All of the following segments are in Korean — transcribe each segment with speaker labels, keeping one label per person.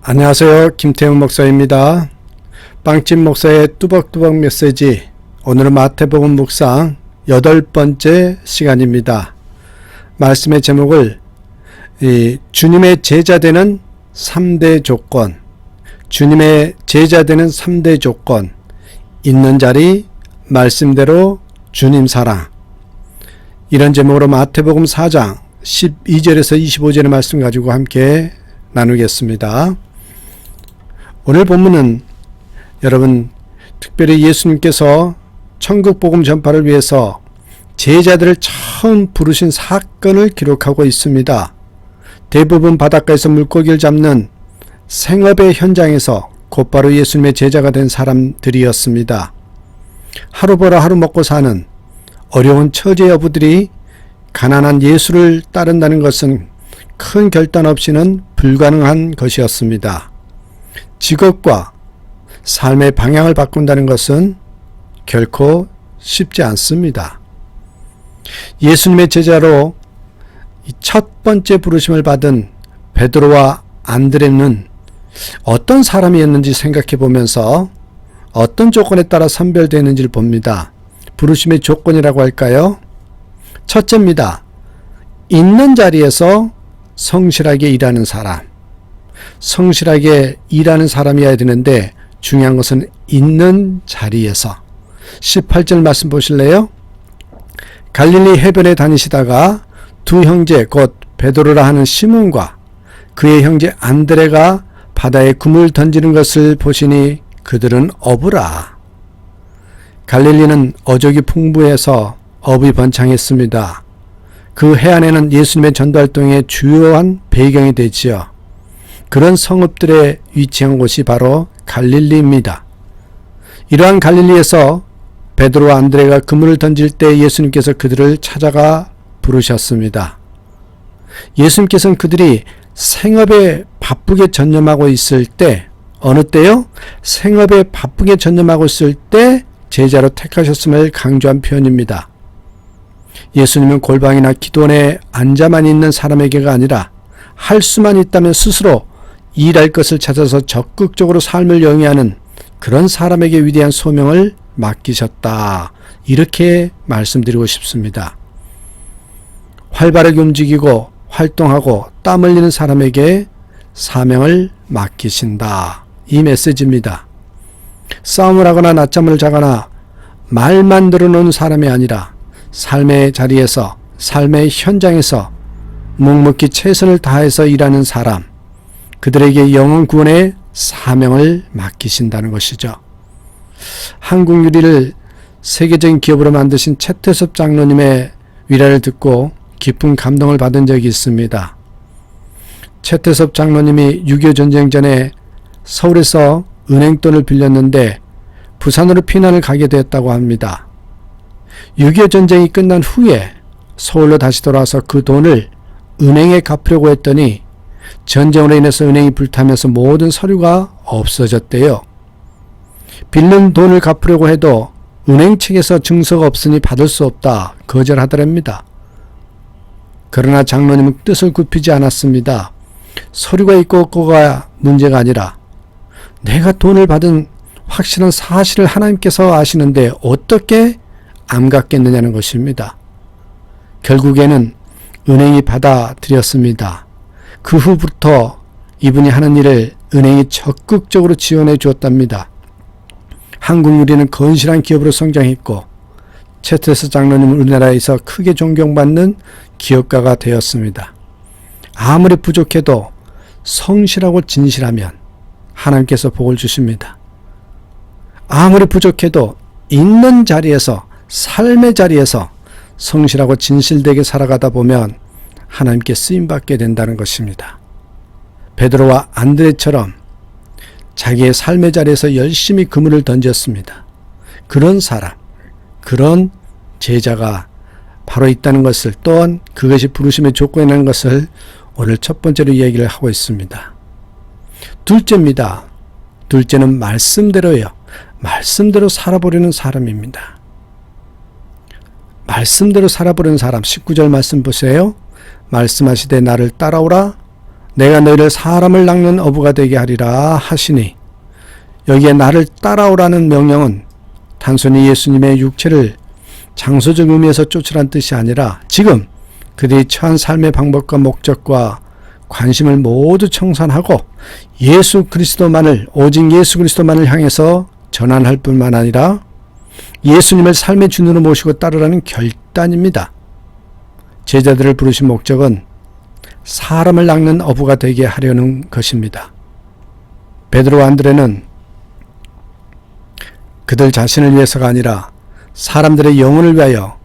Speaker 1: 안녕하세요. 김태형 목사입니다. 빵집 목사의 뚜벅뚜벅 메시지, 오늘은 마태복음 묵상 8번째 시간입니다. 말씀의 제목을 주님의 제자 되는 3대 조건, 주님의 제자 되는 3대 조건, 있는 자리, 말씀대로 주님 사랑, 이런 제목으로 마태복음 4장 12절에서 25절의 말씀 가지고 함께 나누겠습니다. 오늘 본문은 여러분, 특별히 예수님께서 천국복음 전파를 위해서 제자들을 처음 부르신 사건을 기록하고 있습니다. 대부분 바닷가에서 물고기를 잡는 생업의 현장에서 곧바로 예수님의 제자가 된 사람들이었습니다. 하루 벌어 하루 먹고 사는 어려운 처제 여부들이 가난한 예수를 따른다는 것은 큰 결단 없이는 불가능한 것이었습니다. 직업과 삶의 방향을 바꾼다는 것은 결코 쉽지 않습니다. 예수님의 제자로 첫 번째 부르심을 받은 베드로와 안드레는 어떤 사람이었는지 생각해 보면서 어떤 조건에 따라 선별되는지를 봅니다. 부르심의 조건이라고 할까요? 첫째입니다. 있는 자리에서 성실하게 일하는 사람. 성실하게 일하는 사람이어야 되는데 중요한 것은 있는 자리에서. 18절 말씀 보실래요? 갈릴리 해변에 다니시다가 두 형제 곧 베드로라 하는 시몬과 그의 형제 안드레가 바다에 그물 던지는 것을 보시니 그들은 어부라. 갈릴리는 어족이 풍부해서 어부이 번창했습니다. 그 해안에는 예수님의 전도활동의 주요한 배경이 되지요. 그런 성읍들에 위치한 곳이 바로 갈릴리입니다. 이러한 갈릴리에서 베드로와 안드레가 그물을 던질 때 예수님께서 그들을 찾아가 부르셨습니다. 예수님께서는 그들이 생업에 바쁘게 전념하고 있을 때, 어느 때요? 생업에 바쁘게 전념하고 있을 때 제자로 택하셨음을 강조한 표현입니다. 예수님은 골방이나 기도원에 앉아만 있는 사람에게가 아니라 할 수만 있다면 스스로 일할 것을 찾아서 적극적으로 삶을 영위하는 그런 사람에게 위대한 소명을 맡기셨다. 이렇게 말씀드리고 싶습니다. 활발하게 움직이고 활동하고 땀 흘리는 사람에게 사명을 맡기신다. 이 메시지입니다. 싸움을 하거나 낮잠을 자거나 말만 들어놓은 사람이 아니라 삶의 자리에서, 삶의 현장에서 묵묵히 최선을 다해서 일하는 사람, 그들에게 영혼 구원의 사명을 맡기신다는 것이죠. 한국 유리를 세계적인 기업으로 만드신 최태섭 장로님의 위례를 듣고 깊은 감동을 받은 적이 있습니다. 최태섭 장로님이 6.25 전쟁 전에 서울에서 은행돈을 빌렸는데 부산으로 피난을 가게 되었다고 합니다. 6.25 전쟁이 끝난 후에 서울로 다시 돌아와서 그 돈을 은행에 갚으려고 했더니 전쟁으로 인해서 은행이 불타면서 모든 서류가 없어졌대요. 빌린 돈을 갚으려고 해도 은행 측에서 증서가 없으니 받을 수 없다 거절하더랍니다. 그러나 장로님은 뜻을 굽히지 않았습니다. 서류가 있고 없고가 문제가 아니라 내가 돈을 받은 확실한 사실을 하나님께서 아시는데 어떻게 암갔겠느냐는 것입니다. 결국에는 은행이 받아들였습니다. 그 후부터 이분이 하는 일을 은행이 적극적으로 지원해 주었답니다. 한국유리는 건실한 기업으로 성장했고 최태섭 장로님은 우리나라에서 크게 존경받는 기업가가 되었습니다. 아무리 부족해도 성실하고 진실하면 하나님께서 복을 주십니다. 아무리 부족해도 있는 자리에서, 삶의 자리에서 성실하고 진실되게 살아가다 보면 하나님께 쓰임받게 된다는 것입니다. 베드로와 안드레처럼 자기의 삶의 자리에서 열심히 그물을 던졌습니다. 그런 사람, 그런 제자가 바로 있다는 것을, 또한 그것이 부르심의 조건이라는 것을 오늘 첫 번째로 이야기를 하고 있습니다. 둘째입니다. 둘째는 말씀대로예요. 말씀대로 살아보려는 사람입니다. 말씀대로 살아보려는 사람. 19절 말씀 보세요. 말씀하시되 나를 따라오라. 내가 너희를 사람을 낚는 어부가 되게 하리라 하시니, 여기에 나를 따라오라는 명령은 단순히 예수님의 육체를 장소적 의미에서 쫓으란 뜻이 아니라 지금 그들이 처한 삶의 방법과 목적과 관심을 모두 청산하고 예수 그리스도만을, 오직 예수 그리스도만을 향해서 전환할 뿐만 아니라 예수님을 삶의 주인으로 모시고 따르라는 결단입니다. 제자들을 부르신 목적은 사람을 낚는 어부가 되게 하려는 것입니다. 베드로와 안드레는 그들 자신을 위해서가 아니라 사람들의 영혼을 위하여,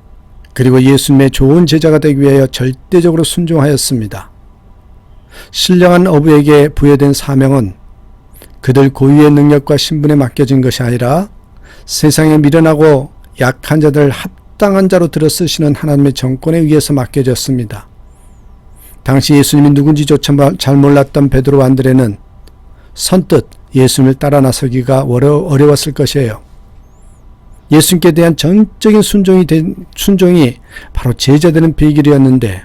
Speaker 1: 그리고 예수님의 좋은 제자가 되기 위하여 절대적으로 순종하였습니다. 신령한 어부에게 부여된 사명은 그들 고유의 능력과 신분에 맡겨진 것이 아니라 세상에 미련하고 약한 자들을 합당한 자로 들어 쓰시는 하나님의 정권에 의해서 맡겨졌습니다. 당시 예수님이 누군지조차 잘 몰랐던 베드로와 안드레는 선뜻 예수님을 따라 나서기가 어려웠을 것이에요. 예수님께 대한 전적인 순종이 바로 제자되는 비결이었는데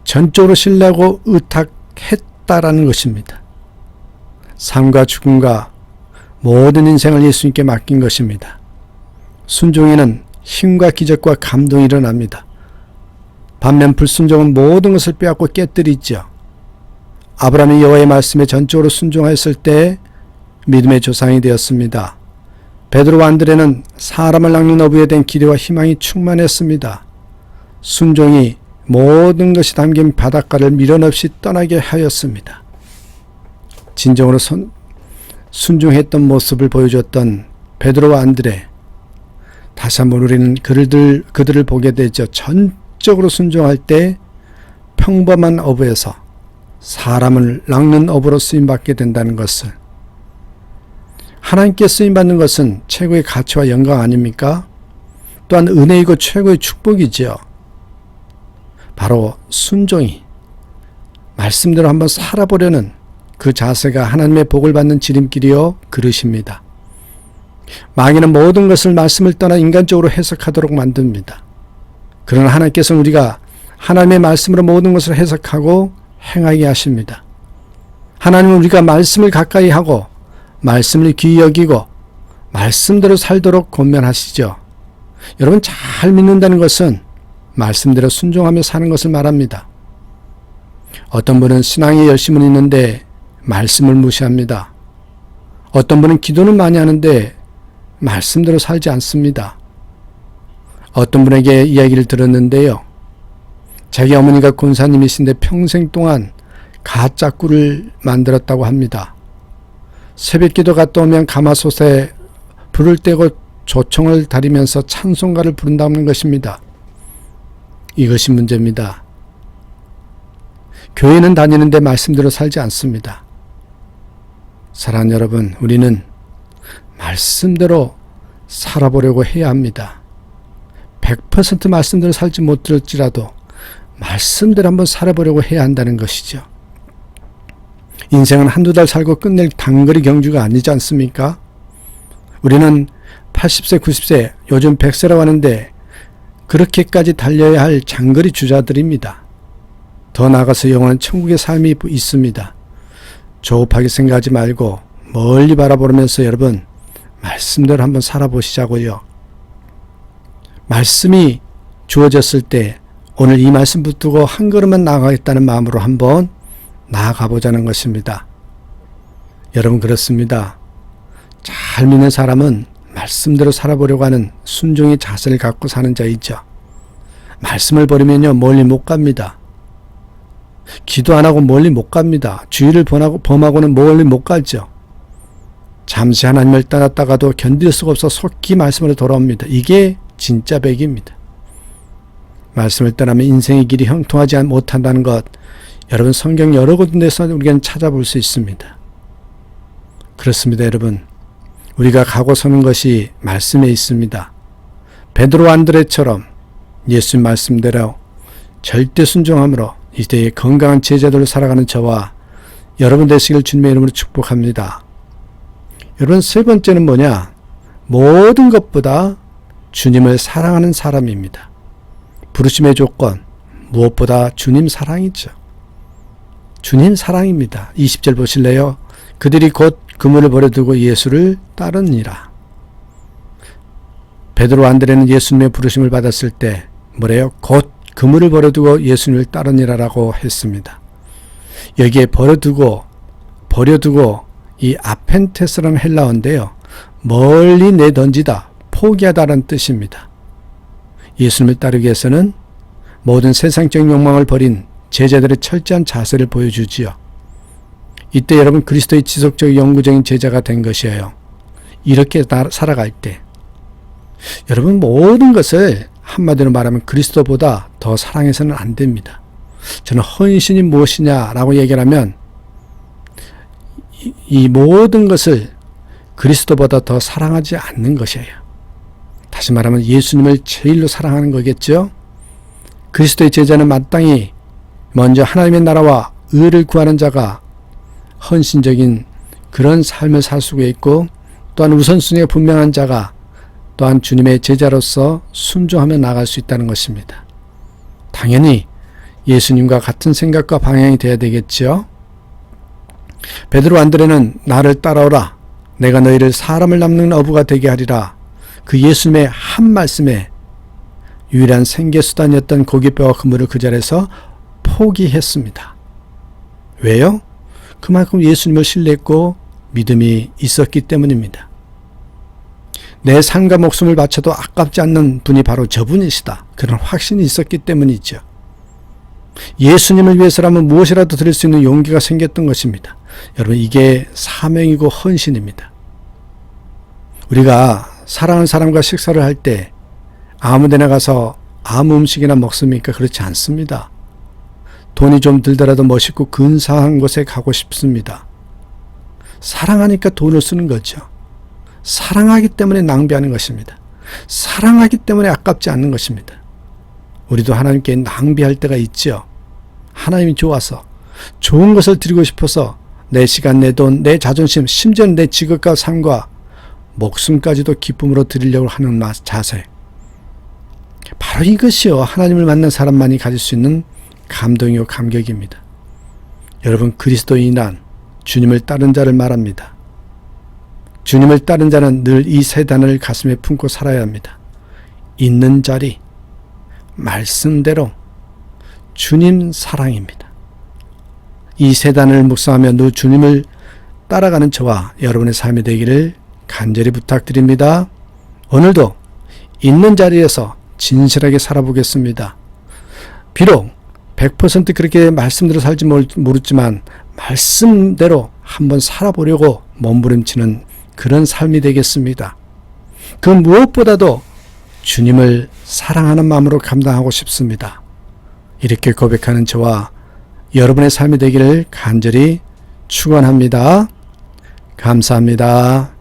Speaker 1: 전적으로 신뢰하고 의탁했다라는 것입니다. 삶과 죽음과 모든 인생을 예수님께 맡긴 것입니다. 순종에는 힘과 기적과 감동이 일어납니다. 반면 불순종은 모든 것을 빼앗고 깨뜨리죠. 아브라함이 여호와의 말씀에 전적으로 순종하였을 때 믿음의 조상이 되었습니다. 베드로와 안드레는 사람을 낚는 어부에 대한 기대와 희망이 충만했습니다. 순종이 모든 것이 담긴 바닷가를 미련 없이 떠나게 하였습니다. 진정으로 순종했던 모습을 보여줬던 베드로와 안드레, 다시 한번 우리는 그들을 보게 되죠. 전적으로 순종할 때 평범한 어부에서 사람을 낚는 어부로 쓰임받게 된다는 것을, 하나님께 쓰임받는 것은 최고의 가치와 영광 아닙니까? 또한 은혜이고 최고의 축복이죠. 바로 순종이, 말씀대로 한번 살아보려는 그 자세가 하나님의 복을 받는 지름길이요 그릇입니다. 마귀는 모든 것을 말씀을 떠나 인간적으로 해석하도록 만듭니다. 그러나 하나님께서는 우리가 하나님의 말씀으로 모든 것을 해석하고 행하게 하십니다. 하나님은 우리가 말씀을 가까이 하고 말씀을 귀히 여기고 말씀대로 살도록 권면하시죠. 여러분, 잘 믿는다는 것은 말씀대로 순종하며 사는 것을 말합니다. 어떤 분은 신앙에 열심은 있는데 말씀을 무시합니다. 어떤 분은 기도는 많이 하는데 말씀대로 살지 않습니다. 어떤 분에게 이야기를 들었는데요, 자기 어머니가 권사님이신데 평생 동안 가짜 꿀을 만들었다고 합니다. 새벽기도 갔다 오면 가마솥에 불을 떼고 조청을 다리면서 찬송가를 부른다는 것입니다. 이것이 문제입니다. 교회는 다니는데 말씀대로 살지 않습니다. 사랑하는 여러분, 우리는 말씀대로 살아보려고 해야 합니다. 100% 말씀대로 살지 못할지라도 말씀대로 한번 살아보려고 해야 한다는 것이죠. 인생은 한두 달 살고 끝낼 단거리 경주가 아니지 않습니까? 우리는 80세, 90세, 요즘 100세라고 하는데 그렇게까지 달려야 할 장거리 주자들입니다. 더 나아가서 영원한 천국의 삶이 있습니다. 조급하게 생각하지 말고 멀리 바라보면서 여러분, 말씀대로 한번 살아보시자고요. 말씀이 주어졌을 때 오늘 이 말씀 붙들고 한 걸음만 나아가겠다는 마음으로 한번 나아가보자는 것입니다. 여러분, 그렇습니다. 잘 믿는 사람은 말씀대로 살아보려고 하는 순종의 자세를 갖고 사는 자이죠. 말씀을 버리면요 멀리 못 갑니다. 기도 안 하고 멀리 못 갑니다. 주의를 범하고는 멀리 못 가죠. 잠시 하나님을 떠났다가도 견딜 수가 없어 속히 말씀으로 돌아옵니다. 이게 진짜 백입니다. 말씀을 떠나면 인생의 길이 형통하지 못한다는 것, 여러분 성경 여러 군데서 우리가 찾아볼 수 있습니다. 그렇습니다. 여러분, 우리가 가고 서는 것이 말씀에 있습니다. 베드로 안드레처럼 예수님 말씀대로 절대 순종함으로 이 시대의 건강한 제자들로 살아가는 저와 여러분 되시길 주님의 이름으로 축복합니다. 여러분, 세 번째는 뭐냐? 모든 것보다 주님을 사랑하는 사람입니다. 부르심의 조건, 무엇보다 주님 사랑이죠. 주님 사랑입니다. 20절 보실래요? 그들이 곧 그물을 버려두고 예수를 따르니라. 베드로 안드레는 예수님의 부르심을 받았을 때 뭐래요? 곧 그물을 버려두고 예수님을 따르니라라고 했습니다. 여기에 버려두고 이 아펜테스라는 헬라어인데요. 멀리 내던지다, 포기하다라는 뜻입니다. 예수님을 따르기 위해서는 모든 세상적인 욕망을 버린 제자들의 철저한 자세를 보여주지요. 이때 여러분 그리스도의 지속적 영구적인 제자가 된 것이에요. 이렇게 살아갈 때 여러분 모든 것을 한마디로 말하면 그리스도보다 더 사랑해서는 안 됩니다. 저는 헌신이 무엇이냐라고 얘기를 하면 이 모든 것을 그리스도보다 더 사랑하지 않는 것이에요. 다시 말하면 예수님을 제일로 사랑하는 거겠죠. 그리스도의 제자는 마땅히 먼저 하나님의 나라와 의를 구하는 자가 헌신적인 그런 삶을 살 수가 있고, 또한 우선순위가 분명한 자가 또한 주님의 제자로서 순종하며 나아갈 수 있다는 것입니다. 당연히 예수님과 같은 생각과 방향이 되어야 되겠죠. 베드로 안드레는 나를 따라오라, 내가 너희를 사람을 남는 어부가 되게 하리라. 그 예수님의 한 말씀에 유일한 생계수단이었던 고깃배와 그물을 그 자리에서 포기했습니다. 왜요? 그만큼 예수님을 신뢰했고 믿음이 있었기 때문입니다. 내 삶과 목숨을 바쳐도 아깝지 않는 분이 바로 저분이시다. 그런 확신이 있었기 때문이죠. 예수님을 위해서라면 무엇이라도 드릴 수 있는 용기가 생겼던 것입니다. 여러분, 이게 사명이고 헌신입니다. 우리가 사랑하는 사람과 식사를 할 때 아무 데나 가서 아무 음식이나 먹습니까? 그렇지 않습니다. 돈이 좀 들더라도 멋있고 근사한 곳에 가고 싶습니다. 사랑하니까 돈을 쓰는 거죠. 사랑하기 때문에 낭비하는 것입니다. 사랑하기 때문에 아깝지 않는 것입니다. 우리도 하나님께 낭비할 때가 있죠. 하나님이 좋아서 좋은 것을 드리고 싶어서 내 시간, 내 돈, 내 자존심, 심지어는 내 직업과 삶과 목숨까지도 기쁨으로 드리려고 하는 자세. 바로 이것이요, 하나님을 만난 사람만이 가질 수 있는 감동이요 감격입니다. 여러분, 그리스도인이란 주님을 따른 자를 말합니다. 주님을 따른 자는 늘 이 세 단어를 가슴에 품고 살아야 합니다. 있는 자리, 말씀대로, 주님 사랑입니다. 이 세 단어를 묵상하며 늘 주님을 따라가는 저와 여러분의 삶이 되기를 간절히 부탁드립니다. 오늘도 있는 자리에서 진실하게 살아보겠습니다. 비록 100% 그렇게 말씀대로 살지 모르지만 말씀대로 한번 살아보려고 몸부림치는 그런 삶이 되겠습니다. 그 무엇보다도 주님을 사랑하는 마음으로 감당하고 싶습니다. 이렇게 고백하는 저와 여러분의 삶이 되기를 간절히 축원합니다. 감사합니다.